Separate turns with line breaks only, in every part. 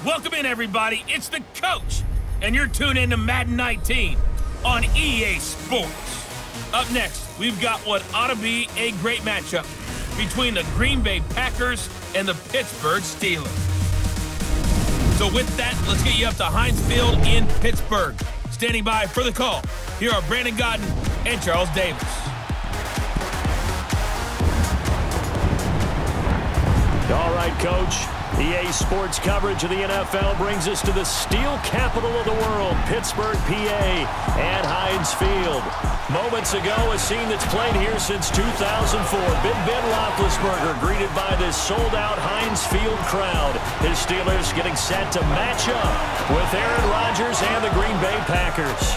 Welcome in, everybody. It's the coach, and you're tuned in to Madden 19 on EA Sports. Up next, we've got what ought to be a great matchup between the Green Bay Packers and the Pittsburgh Steelers. So with that, let's get you up to Heinz Field in Pittsburgh. Standing by for the call, here are Brandon Godden and Charles Davis.
All right, Coach. EA Sports coverage of the NFL brings us to the steel capital of the world, Pittsburgh, PA, and Heinz Field. Moments ago, a scene that's played here since 2004. Big Ben Roethlisberger greeted by this sold-out Heinz Field crowd. His Steelers getting set to match up with Aaron Rodgers and the Green Bay Packers.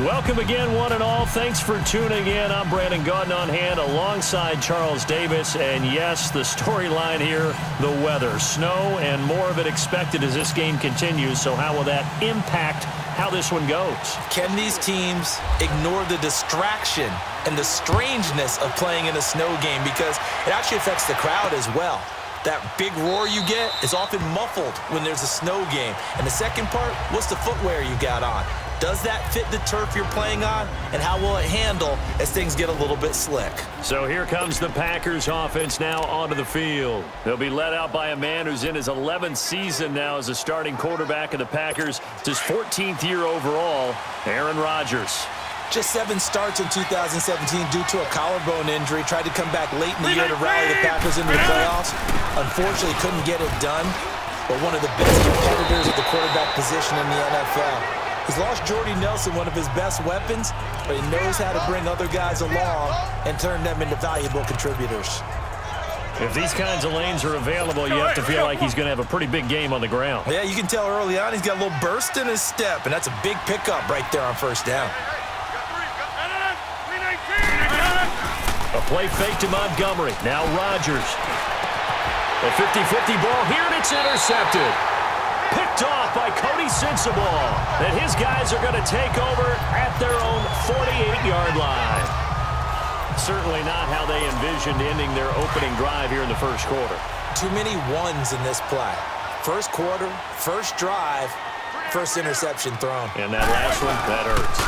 Welcome again, one and all. Thanks for tuning in. I'm Brandon Godden on hand alongside Charles Davis. And yes, the storyline here, the weather. Snow and more of it expected as this game continues. So how will that impact how this one goes?
Can these teams ignore the distraction and the strangeness of playing in a snow game? Because it actually affects the crowd as well. That big roar you get is often muffled when there's a snow game. And the second part, what's the footwear you got on? Does that fit the turf you're playing on? And how will it handle as things get a little bit slick?
So here comes the Packers offense now onto the field. They'll be led out by a man who's in his 11th season now as a starting quarterback of the Packers. It's his 14th year overall, Aaron Rodgers.
Just 7 starts in 2017 due to a collarbone injury. Tried to come back late in the year to rally the Packers into the playoffs. Unfortunately, couldn't get it done. But one of the best competitors at the quarterback position in the NFL. He's lost Jordy Nelson, one of his best weapons, but he knows how to bring other guys along and turn them into valuable contributors.
If these kinds of lanes are available, you have to feel like he's going to have a pretty big game on the ground.
Yeah, you can tell early on he's got a little burst in his step, and that's a big pickup right there on first down.
A play fake to Montgomery. Now Rodgers. A 50-50 ball here, and it's intercepted. Picked off by Cody Sensabaugh. And his guys are going to take over at their own 48-yard line. Certainly not how they envisioned ending their opening drive here in the first quarter.
Too many ones in this play. First quarter, first drive, first interception thrown.
And that last one, that hurts.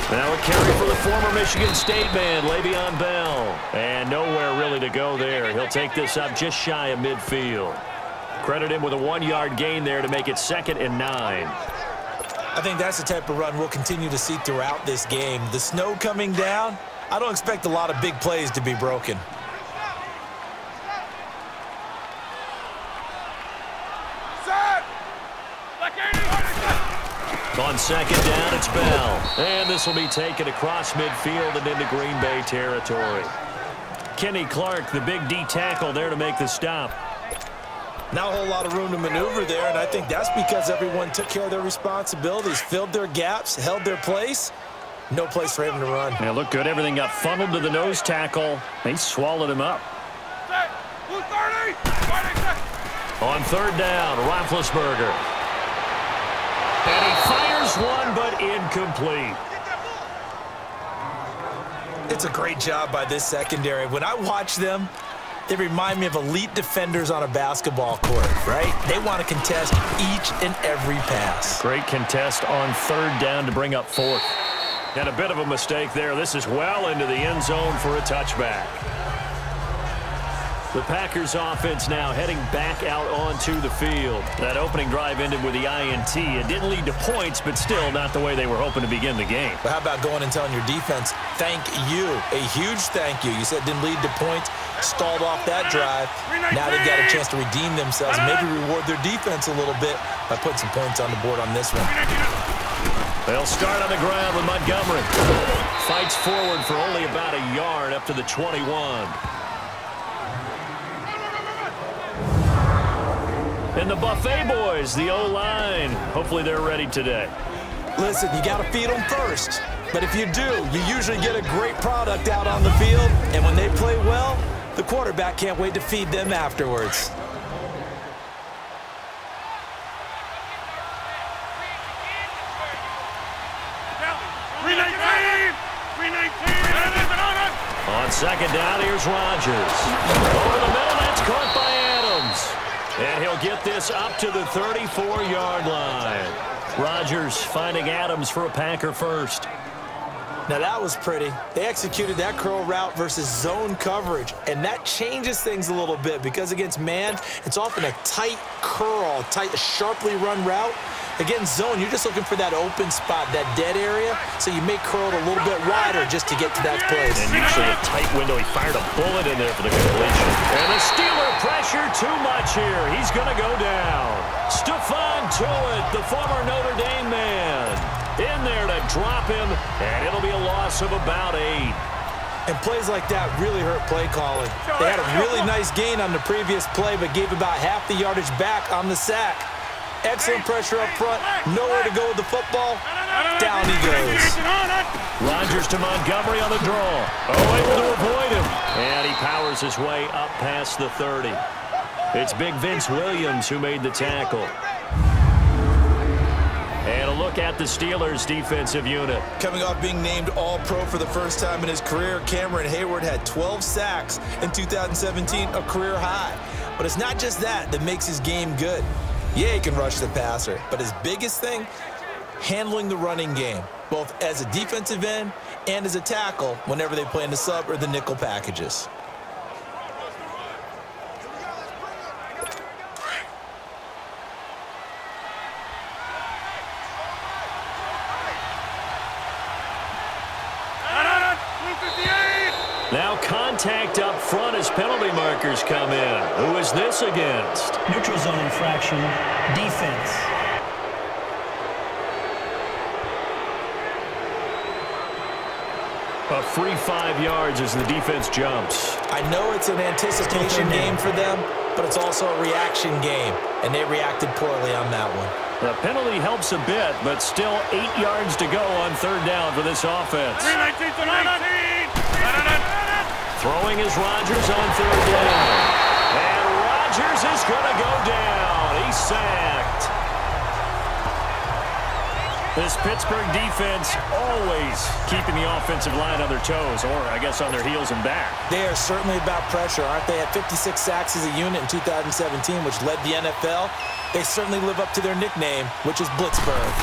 Now a carry for the former Michigan State man, Le'Veon Bell. And nowhere really to go there. He'll take this up just shy of midfield. Credit him with a 1-yard gain there to make it 2nd and 9.
I think that's the type of run we'll continue to see throughout this game. The snow coming down, I don't expect a lot of big plays to be broken.
On 2nd down, it's Bell. And this will be taken across midfield and into Green Bay territory. Kenny Clark, the big D tackle there to make the stop.
Not a whole lot of room to maneuver there, and I think that's because everyone took care of their responsibilities, filled their gaps, held their place. No place for him to run.
Yeah, looked good. Everything got funneled to the nose tackle. They swallowed him up. On 3rd down, Roethlisberger. And he fires one, but incomplete.
It's a great job by this secondary. When I watch them, they remind me of elite defenders on a basketball court, right? They want to contest each and every pass.
Great contest on 3rd down to bring up 4th. And a bit of a mistake there. This is well into the end zone for a touchback. The Packers offense now heading back out onto the field. That opening drive ended with the INT. It didn't lead to points, but still not the way they were hoping to begin the game.
But how about going and telling your defense, thank you, a huge thank you. You said didn't lead to points, stalled off that drive. Now they've got a chance to redeem themselves and maybe reward their defense a little bit by putting some points on the board on this one.
They'll start on the ground with Montgomery. Fights forward for only about a yard up to the 21. And the Buffet boys, the O-line, hopefully they're ready today.
Listen, you got to feed them first. But if you do, you usually get a great product out on the field. And when they play well, the quarterback can't wait to feed them afterwards.
On 2nd down, here's Rodgers. Over the middle, that's caught by Adams. And he'll they'll get this up to the 34-yard line. Rodgers finding Adams for a Packer first.
Now that was pretty. They executed that curl route versus zone coverage, and that changes things a little bit because against man, it's often a tight curl, sharply run route. Against zone, you're just looking for that open spot, that dead area, so you may curl it a little bit wider just to get to that place.
And usually a tight window. He fired a bullet in there for the completion. And the Steeler pressure too much here. He's going to go down. Stephon Tuitt, the former Notre Dame man, in there to drop him, and it'll be a loss of about 8.
And plays like that really hurt play calling. They had a really nice gain on the previous play, but gave about half the yardage back on the sack. Excellent pressure up front. Nowhere to go with the football. Down he goes.
Rodgers to Montgomery on the draw. Oh, able to avoid him. And he powers his way up past the 30. It's big Vince Williams who made the tackle. And a look at the Steelers' defensive unit.
Coming off being named All-Pro for the first time in his career, Cameron Hayward had 12 sacks in 2017, a career high. But it's not just that makes his game good. Yeah, he can rush the passer, but his biggest thing, handling the running game, both as a defensive end and as a tackle whenever they play in the sub or the nickel packages.
Now contact up front as penalty markers come in. Who is this against?
Neutral zone infraction, defense.
A free 5 yards as the defense jumps.
I know it's an anticipation game for them, but it's also a reaction game, and they reacted poorly on that one.
The penalty helps a bit, but still 8 yards to go on third down for this offense. Throwing is Rodgers on third down. And Rodgers is going to go down. He's sacked. This Pittsburgh defense always keeping the offensive line on their toes, or I guess on their heels and back.
They are certainly about pressure, aren't they? At 56 sacks as a unit in 2017, which led the NFL. They certainly live up to their nickname, which is Blitzburgh.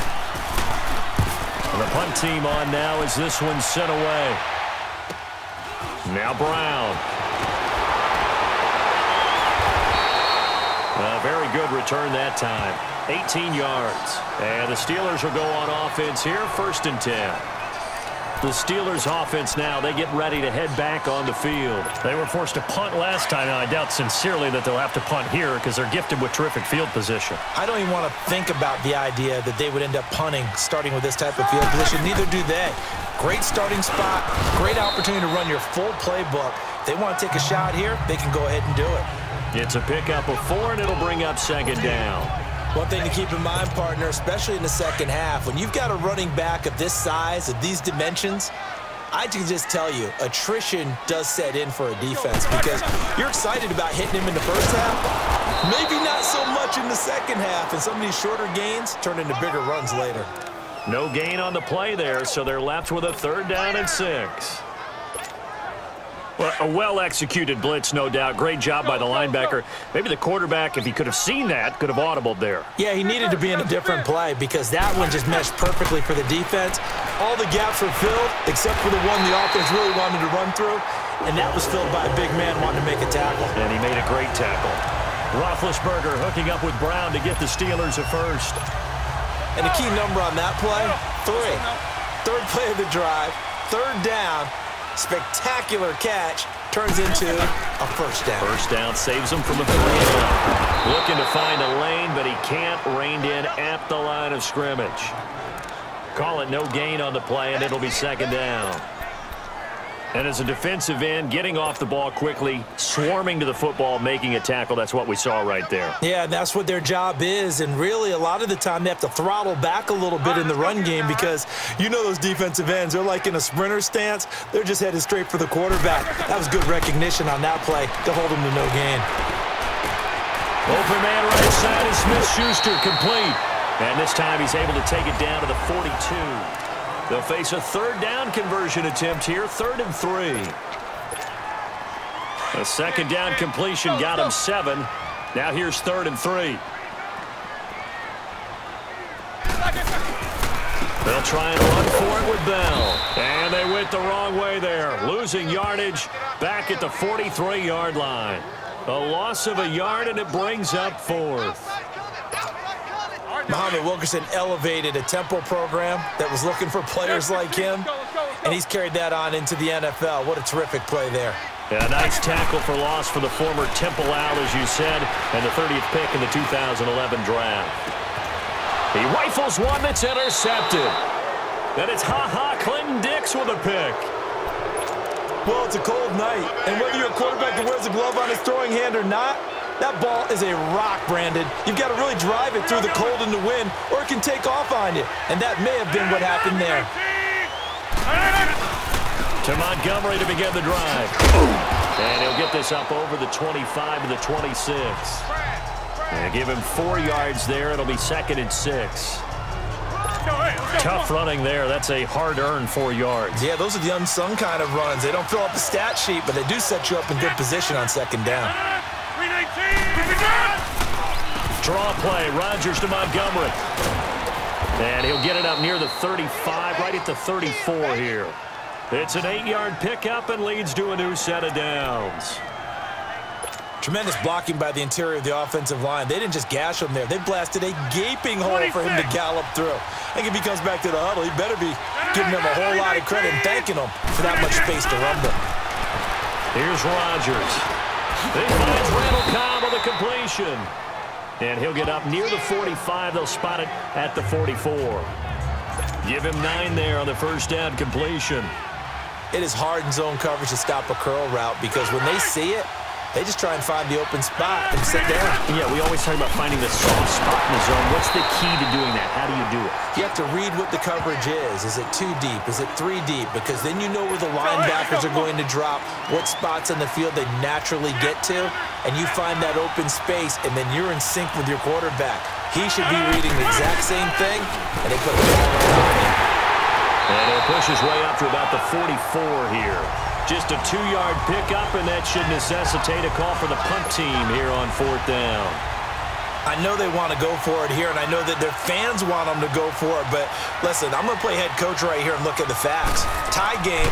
And the punt team on now as this one's sent away. Now Brown. A very good return that time. 18 yards. And the Steelers will go on offense here, 1st and 10. The Steelers offense now, they get ready to head back on the field. They were forced to punt last time, and I doubt sincerely that they'll have to punt here because they're gifted with terrific field position.
I don't even want to think about the idea that they would end up punting starting with this type of field position. Neither do they. Great starting spot, great opportunity to run your full playbook. If they want to take a shot here, they can go ahead and do it.
It's a pickup of 4, and it'll bring up 2nd down.
One thing to keep in mind, partner, especially in the second half, when you've got a running back of this size, of these dimensions, I can just tell you, attrition does set in for a defense because you're excited about hitting him in the first half, maybe not so much in the second half, and some of these shorter gains turn into bigger runs later.
No gain on the play there, so they're left with a 3rd down and 6. Well, a well-executed blitz, no doubt. Great job by the linebacker. Maybe the quarterback, if he could have seen that, could have audibled there.
Yeah, he needed to be in a different play because that one just meshed perfectly for the defense. All the gaps were filled except for the one the offense really wanted to run through, and that was filled by a big man wanting to make a tackle.
And he made a great tackle. Roethlisberger hooking up with Brown to get the Steelers a first.
And the key number on that play, 3. 3rd play of the drive, 3rd down. Spectacular catch turns into a 1st down.
1st down saves him from a 3-and-out. Looking to find a lane, but he can't. Reined in at the line of scrimmage. Call it no gain on the play, and it'll be 2nd down. And as a defensive end, getting off the ball quickly, swarming to the football, making a tackle, that's what we saw right there.
Yeah, that's what their job is, and really a lot of the time they have to throttle back a little bit in the run game because you know those defensive ends, they're like in a sprinter stance. They're just headed straight for the quarterback. That was good recognition on that play to hold them to no gain.
Open man right side is Smith-Schuster, complete. And this time he's able to take it down to the 42. They'll face a 3rd down conversion attempt here, 3rd and 3. A 2nd down completion got him 7. Now here's 3rd and 3. They'll try and run for it with Bell. And they went the wrong way there. Losing yardage back at the 43-yard line. A loss of a yard, and it brings up 4th.
Muhammad Wilkerson elevated a tempo program that was looking for players like him, and he's carried that on into the NFL. What a terrific play there.
Yeah, a nice tackle for loss for the former Temple Owl, as you said, and the 30th pick in the 2011 draft. He rifles one that's intercepted. And it's Clinton Dix with a pick.
Well, it's a cold night, and whether you're a quarterback that wears a glove on his throwing hand or not, that ball is a rock, Brandon. You've got to really drive it through the cold and the wind, or it can take off on you. And that may have been what happened there.
To Montgomery to begin the drive. And he'll get this up over the 25 to the 26. And give him 4 yards there. It'll be 2nd and 6. Tough running there. That's a hard-earned 4 yards.
Yeah, those are the unsung kind of runs. They don't fill up the stat sheet, but they do set you up in good position on 2nd down.
Draw play. Rodgers to Montgomery. And he'll get it up near the 35, right at the 34 here. It's an 8-yard pickup and leads to a new set of downs.
Tremendous blocking by the interior of the offensive line. They didn't just gash him there. They blasted a gaping hole for him to gallop through. I think if he comes back to the huddle, he better be giving them a whole lot of credit and thanking them for that much space to run them.
Here's Rodgers. He finds Randall Cobb with a completion. And he'll get up near the 45. They'll spot it at the 44. Give him 9 there on the 1st down completion.
It is hard in zone coverage to stop a curl route because when they see it, they just try and find the open spot and sit down.
Yeah, we always talk about finding the soft spot in the zone. What's the key to doing that? How do you do it?
You have to read what the coverage is. Is it 2 deep? Is it 3 deep? Because then you know where the linebackers are going to drop, what spots on the field they naturally get to, and you find that open space, and then you're in sync with your quarterback. He should be reading the exact same thing, and they put the ball on him.
And he'll push his way up to about the 44 here. Just a 2-yard pickup, and that should necessitate a call for the punt team here on 4th down.
I know they want to go for it here, and I know that their fans want them to go for it, but listen, I'm going to play head coach right here and look at the facts. Tie game,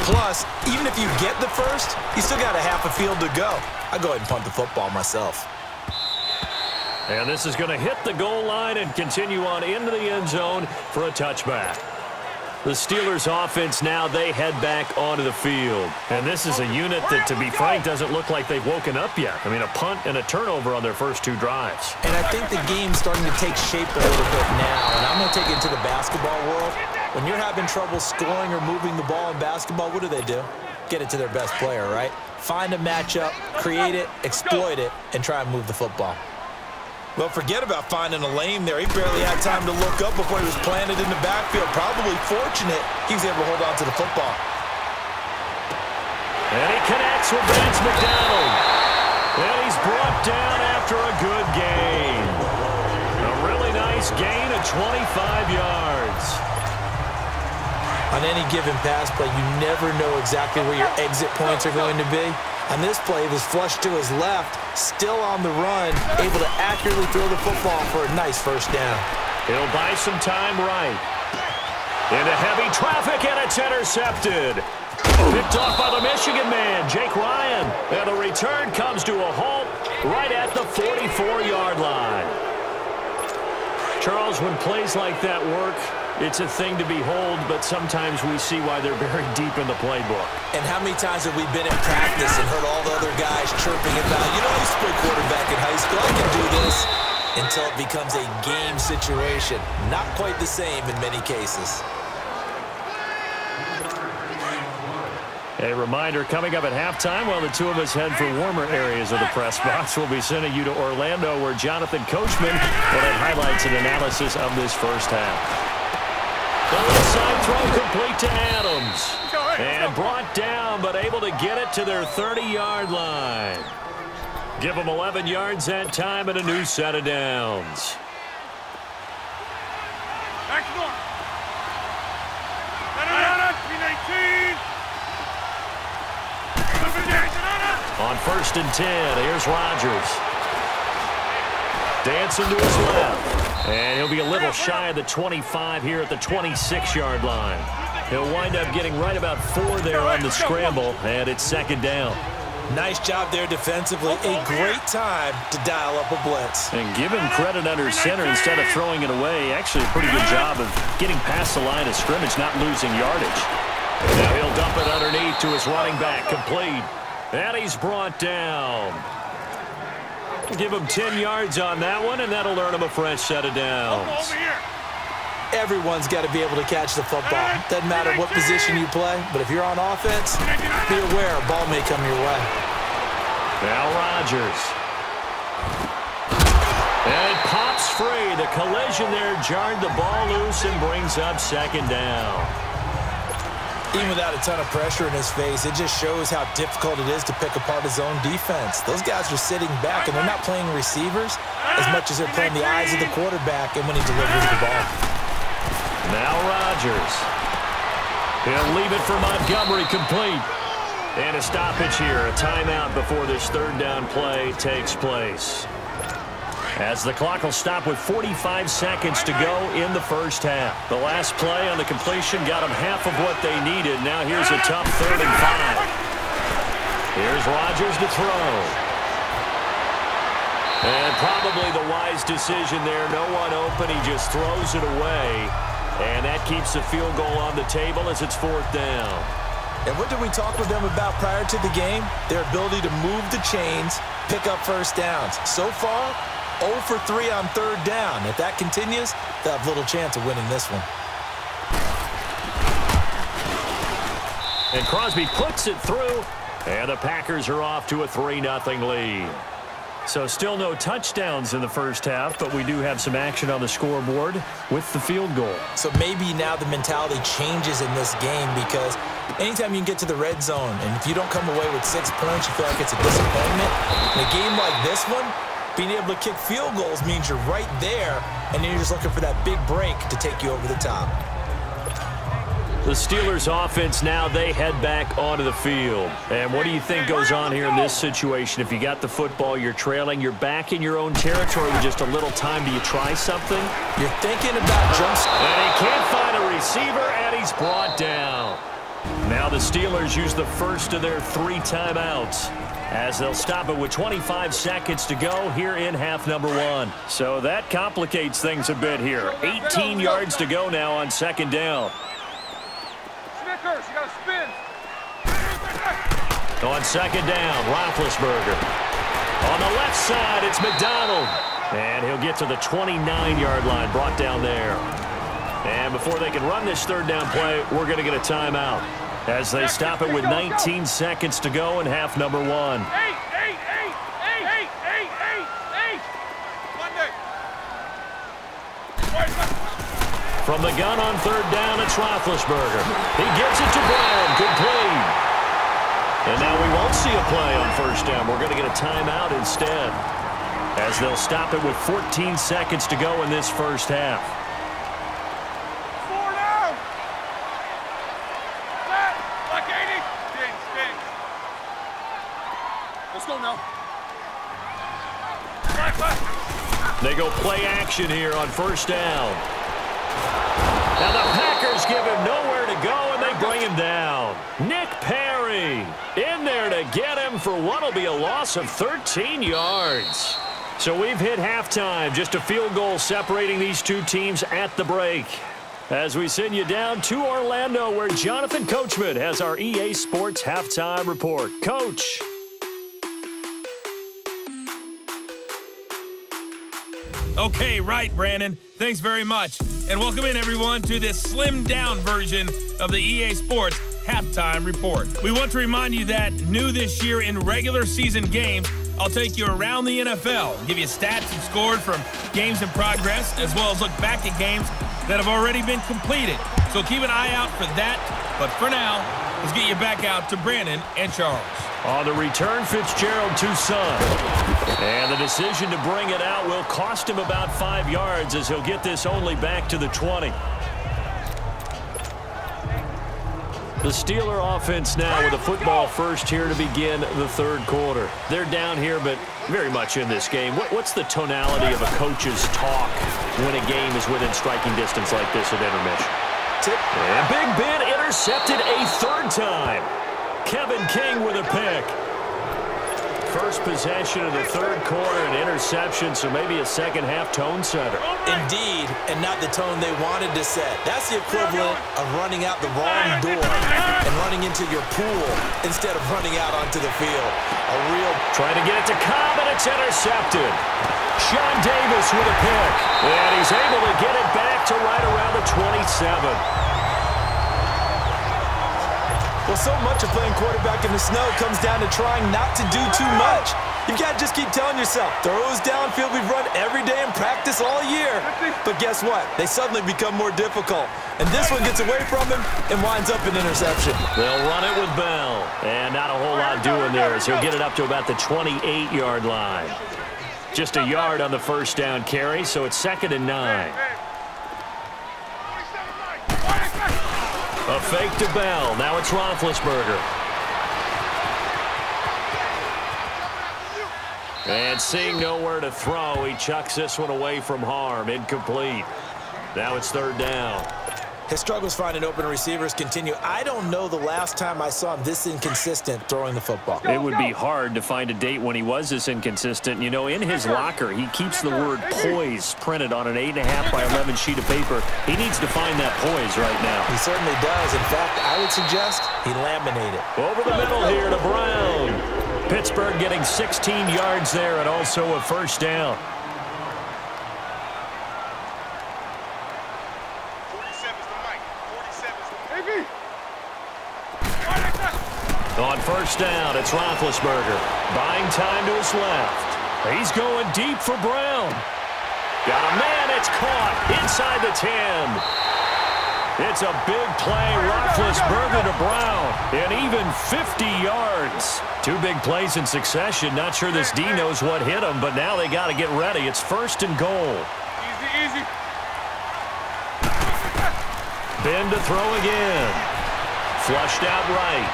plus, even if you get the first, you still got a half a field to go. I'll go ahead and punt the football myself.
And this is going to hit the goal line and continue on into the end zone for a touchback. The Steelers offense now, they head back onto the field. And this is a unit that, to be frank, doesn't look like they've woken up yet. I mean, a punt and a turnover on their first 2 drives.
And I think the game's starting to take shape a little bit now. And I'm going to take it into the basketball world. When you're having trouble scoring or moving the ball in basketball, what do? Get it to their best player, right? Find a matchup, create it, exploit it, and try and move the football. Well, forget about finding a lane there. He barely had time to look up before he was planted in the backfield. Probably fortunate he was able to hold on to the football.
And he connects with Vance McDonald. And he's brought down after a good gain. A really nice gain of 25 yards.
On any given pass play, you never know exactly where your exit points are going to be. On this play, it was flushed to his left, still on the run, able to accurately throw the football for a nice 1st down.
He'll buy some time right. Into heavy traffic, and it's intercepted. Picked off by the Michigan man, Jake Ryan. And the return comes to a halt right at the 44-yard line. Charles, when plays like that work, it's a thing to behold, but sometimes we see why they're very deep in the playbook.
And how many times have we been in practice and heard all the other guys chirping about, you know, I used to play quarterback in high school, I can do this, until it becomes a game situation. Not quite the same in many cases.
A reminder, coming up at halftime, while the two of us head for warmer areas of the press box, we'll be sending you to Orlando, where Jonathan Coachman will have highlights and analysis of this first half. The inside throw complete to Adams. And brought down, but able to get it to their 30-yard line. Give them 11 yards that time and a new set of downs. On 1st and 10, here's Rodgers. Dancing to his left. And he'll be a little shy of the 25 here at the 26-yard line. He'll wind up getting right about 4 there on the scramble, and it's second down.
Nice job there defensively. A great time to dial up a blitz.
And give him credit under center instead of throwing it away. Actually a pretty good job of getting past the line of scrimmage, not losing yardage. Now he'll dump it underneath to his running back, complete. And he's brought down. Give him 10 yards on that one, and that'll earn him a fresh set of downs.
Everyone's got to be able to catch the football. Doesn't matter what position you play, but if you're on offense, be aware a ball may come your way.
Now Rodgers. And it pops free. The collision there jarred the ball loose and brings up second down.
Even without a ton of pressure in his face, it just shows how difficult it is to pick apart his own defense. Those guys are sitting back, and they're not playing receivers as much as they're playing the eyes of the quarterback and when he delivers the ball.
Now Rodgers. He'll leave it for Montgomery, complete. And a stoppage here, a timeout before this third down play takes place. As the clock will stop with 45 seconds to go in the first half. The last play on the completion got them half of what they needed. Now here's a tough 3rd and 5. Here's Rodgers to throw. And probably the wise decision there. No one open. He just throws it away. And that keeps the field goal on the table as it's 4th down.
And what did we talk with them about prior to the game? Their ability to move the chains, pick up first downs. So far, 0 for 3 on 3rd down. If that continues, they'll have little chance of winning this one.
And Crosby puts it through, and the Packers are off to a 3-0 lead. So still no touchdowns in the first half, but we do have some action on the scoreboard with the field goal.
So maybe now the mentality changes in this game, because anytime you can get to the red zone, and if you don't come away with 6 points, you feel like it's a disappointment. In a game like this one, being able to kick field goals means you're right there, and then you're just looking for that big break to take you over the top.
The Steelers offense now, they head back onto the field. And what do you think goes on here in this situation? If you got the football, you're trailing, you're back in your own territory with just a little time. Do you try something?
You're thinking about jumps.
And he can't find a receiver, and he's brought down. Now the Steelers use the first of their 3 timeouts, as they'll stop it with 25 seconds to go here in half number 1. So that complicates things a bit here. 18 yards to go now on 2nd down.
You gotta spin.
On 2nd down, Roethlisberger. On the left side, it's McDonald. And he'll get to the 29-yard line, brought down there. And before they can run this 3rd down play, we're going to get a timeout as they stop it with 19 seconds to go in half number 1.
Eight.
From the gun on 3rd down, it's Roethlisberger. He gets it to Brown, complete. And now we won't see a play on 1st down. We're going to get a timeout instead, as they'll stop it with 14 seconds to go in this first half.
4 down. Flat, like 80. Sting. Let's go now. Flat.
They go play action here on 1st down. Now the Packers give him nowhere to go, and they bring him down. Nick Perry in there to get him for what will be a loss of 13 yards. So we've hit halftime, just a field goal separating these two teams at the break. As we send you down to Orlando, where Jonathan Coachman has our EA Sports Halftime Report. Coach.
Okay, right, Brandon. Thanks very much. And welcome in, everyone, to this slimmed-down version of the EA Sports Halftime Report. We want to remind you that new this year in regular season games, I'll take you around the NFL, give you stats and scores from games in progress, as well as look back at games that have already been completed. So keep an eye out for that. But for now, let's get you back out to Brandon and Charles.
On the return, Fitzgerald to Son. And the decision to bring it out will cost him about 5 yards, as he'll get this only back to the 20. The Steeler offense now with a football first here to begin the third quarter. They're down here, but very much in this game. What's the tonality of a coach's talk when a game is within striking distance like this at intermission? And Big Ben intercepted a third time. Kevin King with a pick. First possession of the third quarter, an interception, so maybe a second-half tone setter.
Indeed, and not the tone they wanted to set. That's the equivalent of running out the wrong door and running into your pool instead of running out onto the field.
Trying to get it to Cobb, and it's intercepted. Sean Davis with a pick, and he's able to get it back to right around the 27.
Well, so much of playing quarterback in the snow comes down to trying not to do too much. You've got to just keep telling yourself, throws downfield we've run every day in practice all year. But guess what? They suddenly become more difficult. And this one gets away from him and winds up an interception.
They'll run it with Bell. And not a whole lot doing there as he'll get it up to about the 28-yard line. Just a yard on the first down carry, so it's 2nd and 9. A fake to Bell. Now it's Roethlisberger. And seeing nowhere to throw, he chucks this one away from harm. Incomplete. Now it's 3rd down.
His struggles finding open receivers continue. I don't know the last time I saw him this inconsistent throwing the football.
It would be hard to find a date when he was this inconsistent. You know, in his locker, he keeps the word poise printed on an 8.5 by 11 sheet of paper. He needs to find that poise right now.
He certainly does. In fact, I would suggest he laminate it.
Over the middle here to Brown. Pittsburgh getting 16 yards there and also a first down. On first down, it's Roethlisberger. Buying time to his left. He's going deep for Brown. Got a man, it's caught inside the 10. It's a big play, Roethlisberger to Brown. And even 50 yards. 2 big plays in succession. Not sure this D knows what hit him, but now they got to get ready. It's 1st and goal.
Easy.
Ben to throw again. Flushed out right.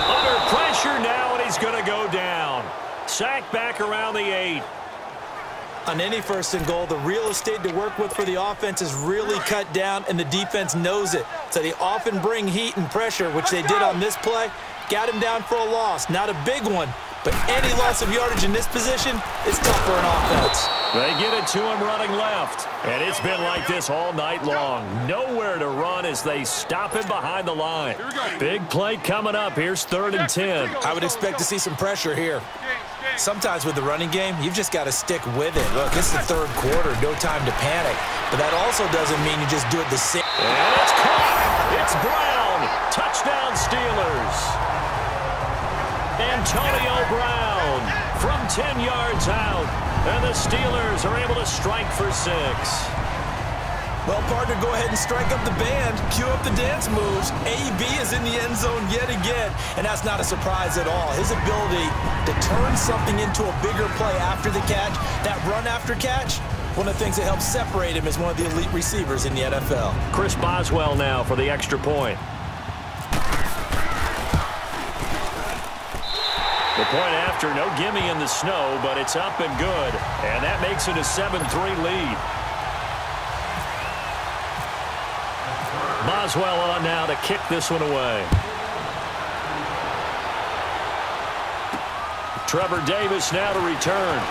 Under pressure now, and he's going to go down. Sacked back around the 8.
On any 1st and goal, the real estate to work with for the offense is really cut down, and the defense knows it. So they often bring heat and pressure, which they did on this play. Got him down for a loss. Not a big one, but any loss of yardage in this position is tough for an offense.
They get it to him running left. And it's been like this all night long. Nowhere to run as they stop him behind the line. Big play coming up. Here's 3rd and 10.
I would expect to see some pressure here. Sometimes with the running game, you've just got to stick with it. Look, it's the 3rd quarter. No time to panic. But that also doesn't mean you just do it the same.
And it's caught. It's Brown. Touchdown Steelers. Antonio Brown from 10 yards out. And the Steelers are able to strike for 6.
Well, partner, go ahead and strike up the band. Cue up the dance moves. AB is in the end zone yet again. And that's not a surprise at all. His ability to turn something into a bigger play after the catch, that run after catch, one of the things that helps separate him as one of the elite receivers in the NFL.
Chris Boswell now for the extra point. The point after, no gimme in the snow, but it's up and good. And that makes it a 7-3 lead. Boswell on now to kick this one away. Trevor Davis now to return.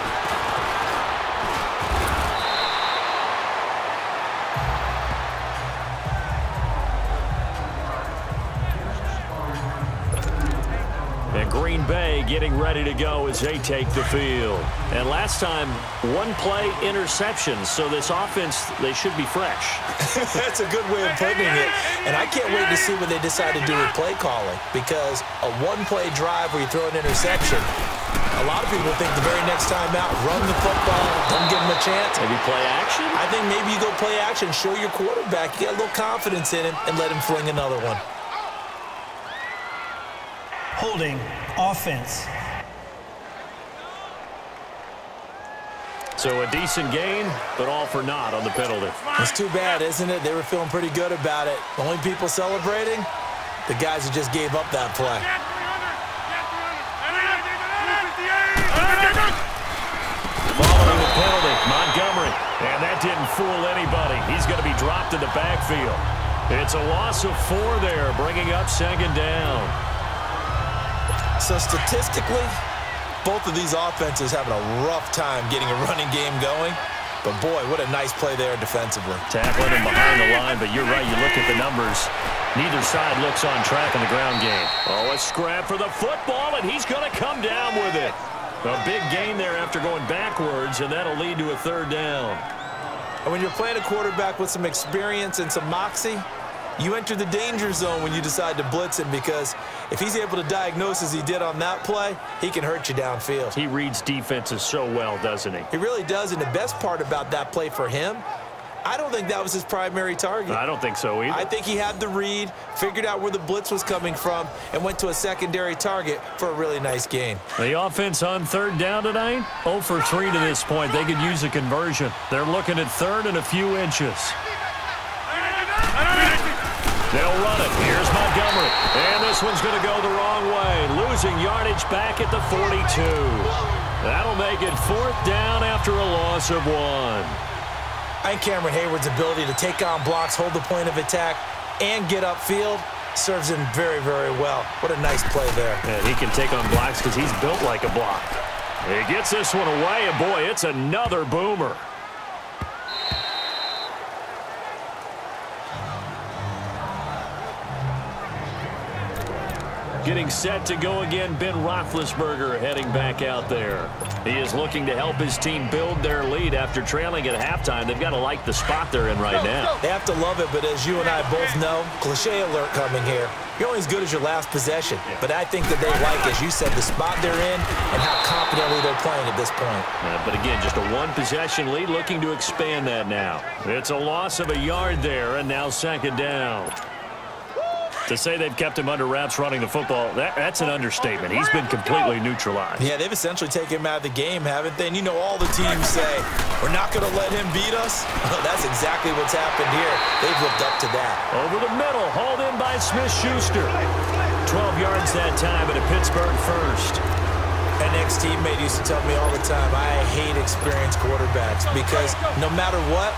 And Green Bay getting ready to go as they take the field. And last time, 1 play interceptions. So this offense, they should be fresh.
That's a good way of putting it. And I can't wait to see what they decide to do with play calling. Because a 1-play drive where you throw an interception, a lot of people think the very next time out, run the football, don't give them a chance.
Maybe play action?
I think maybe you go play action, show your quarterback, you get a little confidence in him, and let him fling another one.
Holding offense.
So a decent gain, but all for naught on the penalty.
It's too bad, isn't it? They were feeling pretty good about it. The only people celebrating, the guys who just gave up that play.
Following the penalty, Montgomery. And that didn't fool anybody. He's going to be dropped in the backfield. It's a loss of 4 there, bringing up 2nd down.
So statistically, both of these offenses having a rough time getting a running game going. But, boy, what a nice play there defensively.
Tackling him behind the line, but you're right. You look at the numbers. Neither side looks on track in the ground game. Oh, a scrap for the football, and he's going to come down with it. A big gain there after going backwards, and that'll lead to a 3rd down.
And when you're playing a quarterback with some experience and some moxie, you enter the danger zone when you decide to blitz him, because if he's able to diagnose as he did on that play, he can hurt you downfield.
He reads defenses so well, doesn't he?
He really does, and the best part about that play for him, I don't think that was his primary target.
I don't think so either.
I think he had the read, figured out where the blitz was coming from, and went to a secondary target for a really nice gain.
The offense on 3rd down tonight, 0 for 3 to this point. They could use a conversion. They're looking at 3rd and a few inches. They'll run it. Here's Montgomery. And this one's going to go the wrong way. Losing yardage back at the 42. That'll make it 4th down after a loss of 1.
I think Cameron Hayward's ability to take on blocks, hold the point of attack, and get upfield serves him very, very well. What a nice play there.
And he can take on blocks because he's built like a block. He gets this one away, and boy, it's another boomer. Getting set to go again, Ben Roethlisberger heading back out there. He is looking to help his team build their lead after trailing at halftime. They've got to like the spot they're in right now.
They have to love it, but as you and I both know, cliche alert coming here. You're only as good as your last possession. But I think that they like, as you said, the spot they're in and how confidently they're playing at this point.
But again, just a 1-possession lead, looking to expand that now. It's a loss of a yard there, and now 2nd down. To say they've kept him under wraps running the football, that's an understatement. He's been completely neutralized.
Yeah, they've essentially taken him out of the game, haven't they? And you know all the teams say, we're not going to let him beat us. Well, that's exactly what's happened here. They've lived up to that.
Over the middle, hauled in by Smith-Schuster. 12 yards that time at a Pittsburgh first.
An ex-teammate used to tell me all the time, I hate experienced quarterbacks because no matter what,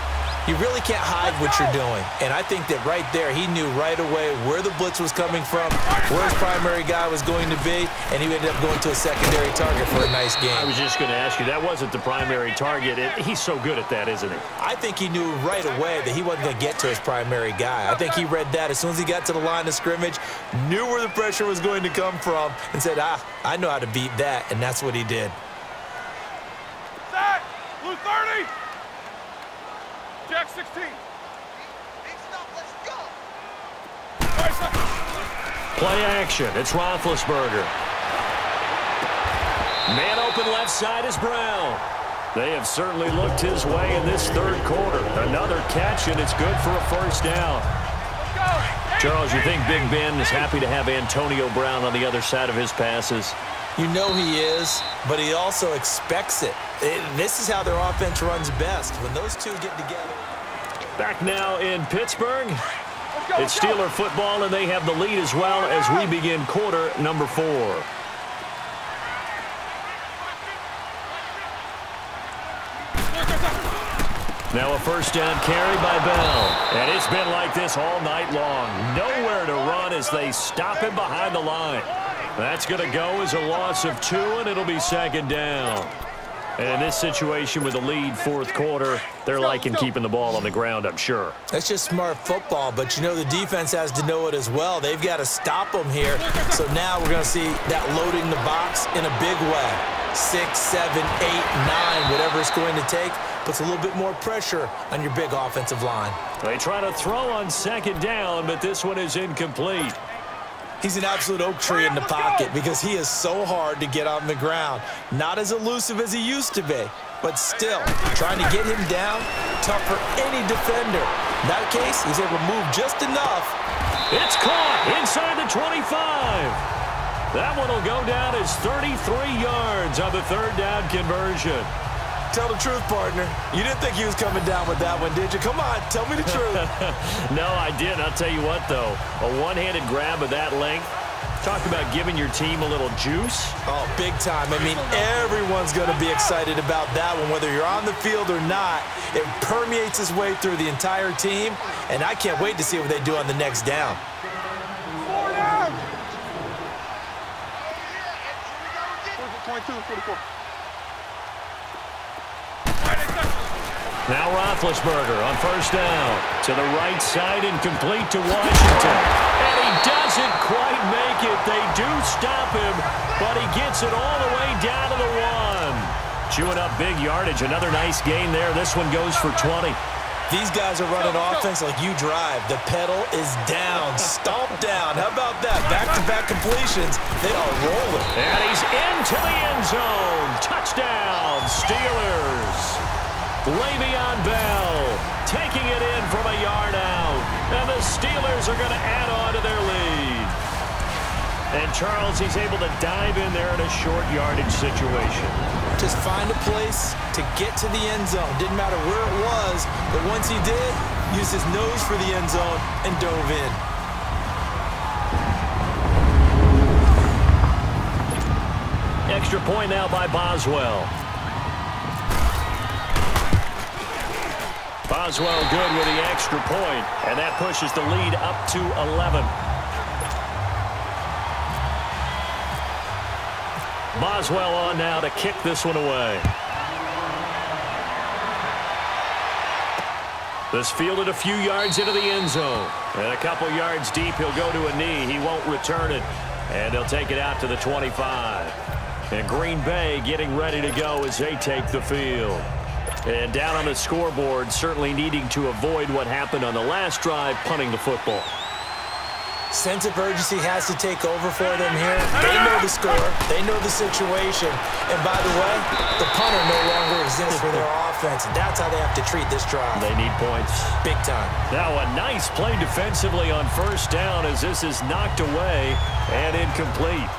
you really can't hide what you're doing. And I think that right there, he knew right away where the blitz was coming from, where his primary guy was going to be, and he ended up going to a secondary target for a nice game.
I was just going to ask you, that wasn't the primary target. He's so good at that, isn't he?
I think he knew right away that he wasn't going to get to his primary guy. I think he read that as soon as he got to the line of scrimmage, knew where the pressure was going to come from, and said, I know how to beat that, and that's what he did.
Set! Blue 30! Jack 16. Let's go.
Play action. It's Roethlisberger. Man open left side is Brown. They have certainly looked his way in this 3rd quarter. Another catch, and it's good for a 1st down. Charles, you think Big Ben is happy to have Antonio Brown on the other side of his passes?
You know he is, but he also expects it. This is how their offense runs best, when those two get together.
Back now in Pittsburgh. It's Steeler football, and they have the lead as well as we begin quarter number 4. Now a 1st down carry by Bell. And it's been like this all night long. Nowhere to run as they stop him behind the line. That's going to go as a loss of 2, and it'll be 2nd down. And in this situation with the lead 4th quarter, they're liking keeping the ball on the ground, I'm sure.
That's just smart football, but you know the defense has to know it as well. They've got to stop them here. So now we're going to see that loading the box in a big way. 6, 7, 8, 9, whatever it's going to take, puts a little bit more pressure on your big offensive line.
They try to throw on 2nd down, but this one is incomplete.
He's an absolute oak tree in the pocket because he is so hard to get on the ground. Not as elusive as he used to be, but still, trying to get him down, tough for any defender. In that case, he's able to move just enough.
It's caught inside the 25. That one will go down as 33 yards on the 3rd down conversion.
Tell the truth, partner. You didn't think he was coming down with that one, did you? Come on, tell me the truth.
No, I didn't. I'll tell you what, though. A one-handed grab of that length. Talk about giving your team a little juice.
Oh, big time. I mean, everyone's going to be excited about that one, whether you're on the field or not. It permeates its way through the entire team, and I can't wait to see what they do on the next down.
4 down. 22, 44.
Now Roethlisberger on first down. To the right side and complete to Washington. And he doesn't quite make it. They do stop him, but he gets it all the way down to the 1. Chewing up big yardage. Another nice gain there. This one goes for 20.
These guys are running offense like you drive. The pedal is down, stomp down. How about that? Back-to-back completions. They are rolling.
And he's into the end zone. Touchdown, Steelers. Le'Veon Bell taking it in from a yard out. And the Steelers are going to add on to their lead. And Charles, he's able to dive in there in a short yardage situation.
Just find a place to get to the end zone. Didn't matter where it was, but once he did, used his nose for the end zone and dove in.
Extra point now by Boswell. Boswell good with the extra point, and that pushes the lead up to 11. Boswell on now to kick this one away. This fielded a few yards into the end zone. And a couple yards deep, he'll go to a knee. He won't return it. And they'll take it out to the 25. And Green Bay getting ready to go as they take the field. And down on the scoreboard, certainly needing to avoid what happened on the last drive, punting the football.
Sense of urgency has to take over for them here. They know the score. They know the situation. And by the way, the punter no longer exists for their offense. And that's how they have to treat this drive.
They need points.
Big time.
Now a nice play defensively on first down as this is knocked away and incomplete.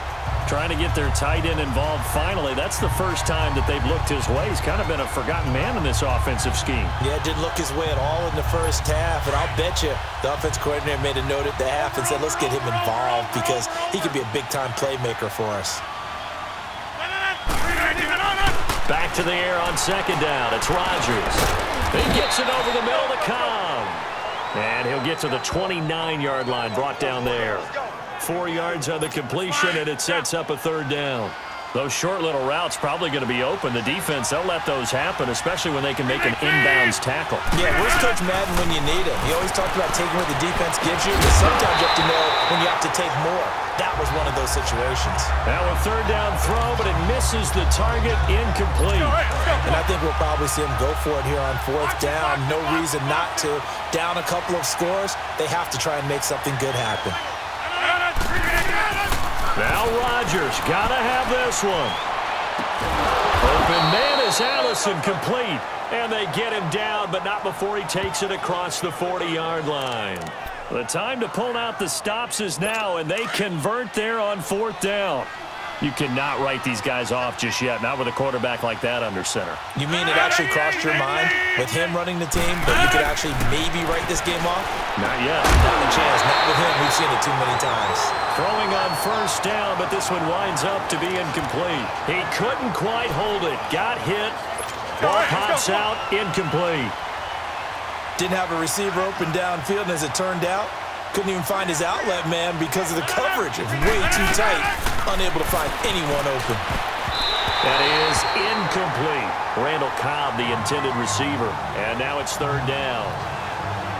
Trying to get their tight end involved finally. That's the first time that they've looked his way. He's kind of been a forgotten man in this offensive scheme.
Yeah, didn't look his way at all in the first half. And I'll bet you the offense coordinator made a note at the half and said, let's get him involved because he could be a big-time playmaker for us.
Back to the air on second down. It's Rodgers. He gets it over the middle to Cobb. And he'll get to the 29-yard line, brought down there. 4 yards on the completion, and it sets up a third down. Those short little routes probably going to be open. The defense, they'll let those happen, especially when they can make an inbounds tackle.
Yeah, where's Coach Madden when you need him? He always talked about taking what the defense gives you, but sometimes you have to know when you have to take more. That was one of those situations.
Now a third down throw, but it misses the target, incomplete.
And I think we'll probably see him go for it here on fourth down. No reason not to. Down a couple of scores, they have to try and make something good happen.
Now Rodgers, gotta have this one. Open man is Allison, complete. And they get him down, but not before he takes it across the 40-yard line. The time to pull out the stops is now, and they convert there on fourth down. You cannot write these guys off just yet, not with a quarterback like that under center.
You mean it actually crossed your mind with him running the team, but you could actually maybe write this game off?
Not yet.
Not a chance. Not with him. We've seen it too many times.
Throwing on first down, but this one winds up to be incomplete. He couldn't quite hold it. Got hit. Ball pops out, incomplete.
Didn't have a receiver open downfield, and as it turned out, couldn't even find his outlet man because of the coverage. It was way too tight. Unable to find anyone open.
That is incomplete. Randall Cobb, the intended receiver. And now it's third down.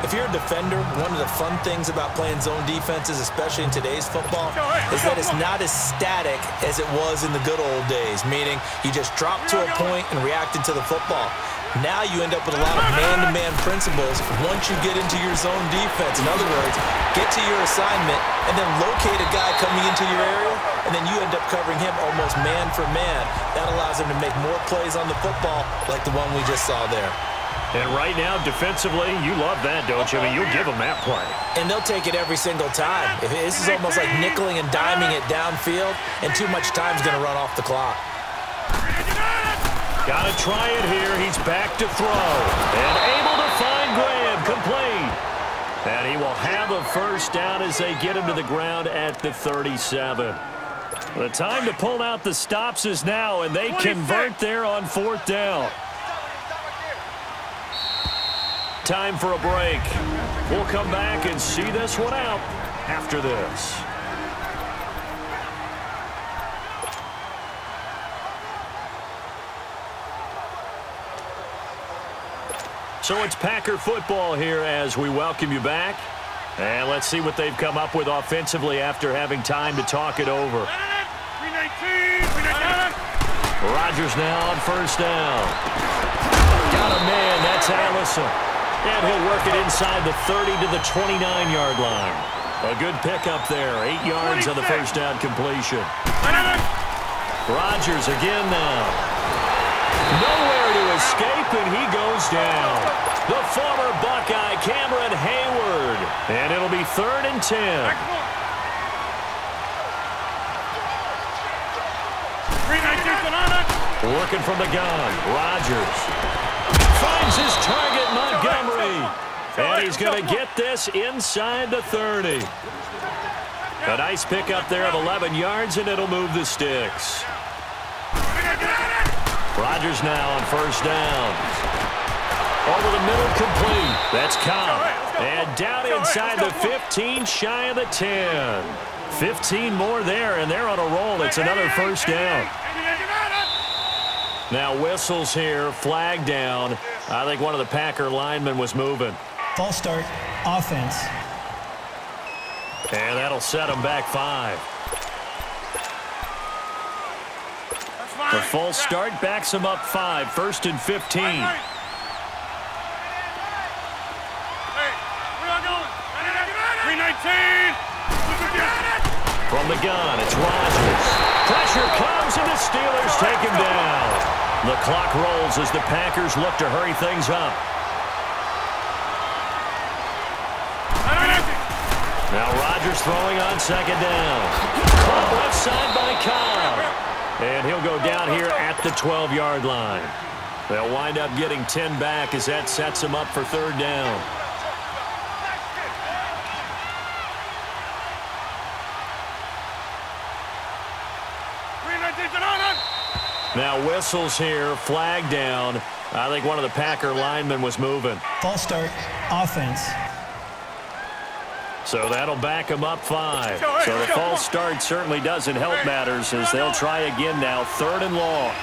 If you're a defender, one of the fun things about playing zone defenses, especially in today's football, is that it's not as static as it was in the good old days, meaning you just drop to a point and reacted to the football. Now you end up with a lot of man-to-man principles once you get into your zone defense. In other words, get to your assignment and then locate a guy coming into your area, and then you end up covering him almost man for man. That allows him to make more plays on the football like the one we just saw there.
And right now, defensively, you love that, don't you? I mean, you'll give them that play.
And they'll take it every single time. This is almost like nickeling and diming it downfield, and too much time's going to run off the clock.
Got to try it here. He's back to throw. And able to find Graham. Complete. And he will have a first down as they get him to the ground at the 37. The time to pull out the stops is now, and they convert there on 4th down. Time for a break. We'll come back and see this one out after this. So it's Packer football here as we welcome you back. And let's see what they've come up with offensively after having time to talk it over. Rodgers now on 1st down. Got a man, that's Allison. And he'll work it inside the 30 to the 29-yard line. A good pickup there, 8 yards on the first down completion. Rodgers again now. Nowhere to escape, and he goes down. The former Buckeye, Cameron Hayward. And it'll be 3rd and 10. Working from the gun, Rodgers finds his target, Montgomery. And he's going to get this inside the 30. A nice pickup there of 11 yards, and it'll move the sticks. Rodgers now on 1st down. Over the middle, complete. That's Cobb. And down inside the 15, shy of the 10. 15 more there, and they're on a roll. It's another first down. Now whistles here, flag down. I think one of the Packer linemen was moving.
False start, offense.
And that'll set them back 5. The false start backs them up 5, 1st and 15. From the gun, it's Rodgers. Pressure comes, and the Steelers take him down. The clock rolls as the Packers look to hurry things up. Now Rodgers throwing on 2nd down. Caught left side by Cobb. And he'll go down here at the 12-yard line. They'll wind up getting 10 back as that sets them up for 3rd down. Now whistles here, flag down. I think one of the Packer linemen was moving.
False start, offense.
So that'll back them up 5. So the false start certainly doesn't help matters as they'll try again now, 3rd and long.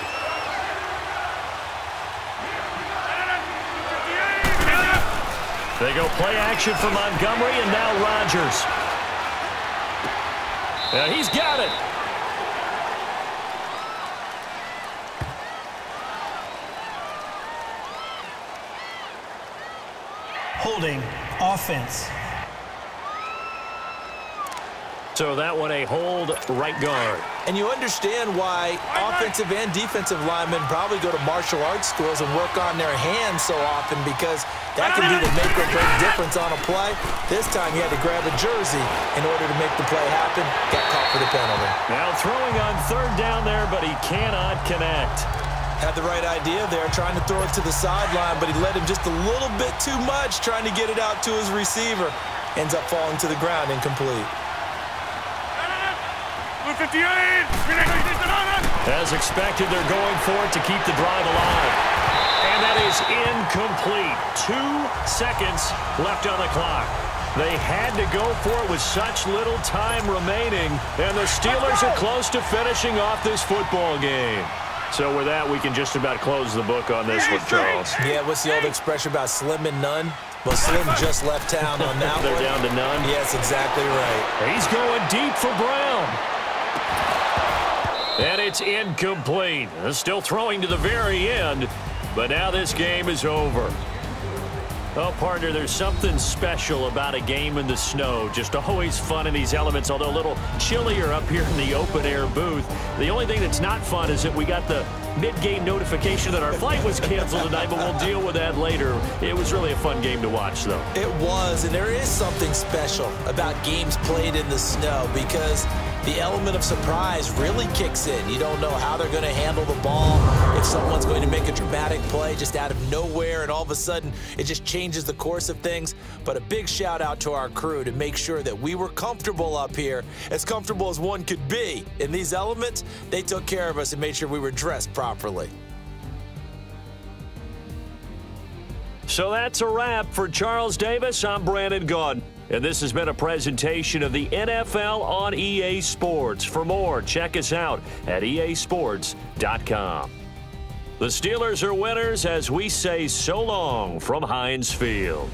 They go play action for Montgomery, and now Rodgers. And he's got it.
Holding, offense.
So that one a hold, right guard.
And you understand why offensive and defensive linemen probably go to martial arts schools and work on their hands so often, because that can be the make or break difference on a play. This time he had to grab a jersey in order to make the play happen. Got caught for the penalty.
Now throwing on 3rd down there, but he cannot connect.
Had the right idea there, trying to throw it to the sideline, but he let him just a little bit too much, trying to get it out to his receiver. Ends up falling to the ground, incomplete.
As expected, they're going for it to keep the drive alive. And that is incomplete. 2 seconds left on the clock. They had to go for it with such little time remaining, and the Steelers are close to finishing off this football game. So with that, we can just about close the book on this one, Charles.
Yeah, what's the old expression about slim and none? Well, Slim just left town on that
They're
one.
down to none.
Yes, exactly right.
He's going deep for Brown. And it's incomplete. Still throwing to the very end, but now this game is over. Oh, partner, there's something special about a game in the snow. Just always fun in these elements, although a little chillier up here in the open-air booth. The only thing that's not fun is that we got the mid-game notification that our flight was canceled tonight, but we'll deal with that later. It was really a fun game to watch, though. It
was, and there is something special about games played in the snow because the element of surprise really kicks in. You don't know how they're going to handle the ball, if someone's going to to make a dramatic play just out of nowhere, and all of a sudden it just changes the course of things. But a big shout out to our crew to make sure that we were comfortable up here, as comfortable as one could be. In these elements, they took care of us and made sure we were dressed properly.
So that's a wrap for Charles Davis. I'm Brandon Gaudin, and this has been a presentation of the NFL on EA Sports. For more, check us out at easports.com. The Steelers are winners as we say so long from Heinz Field.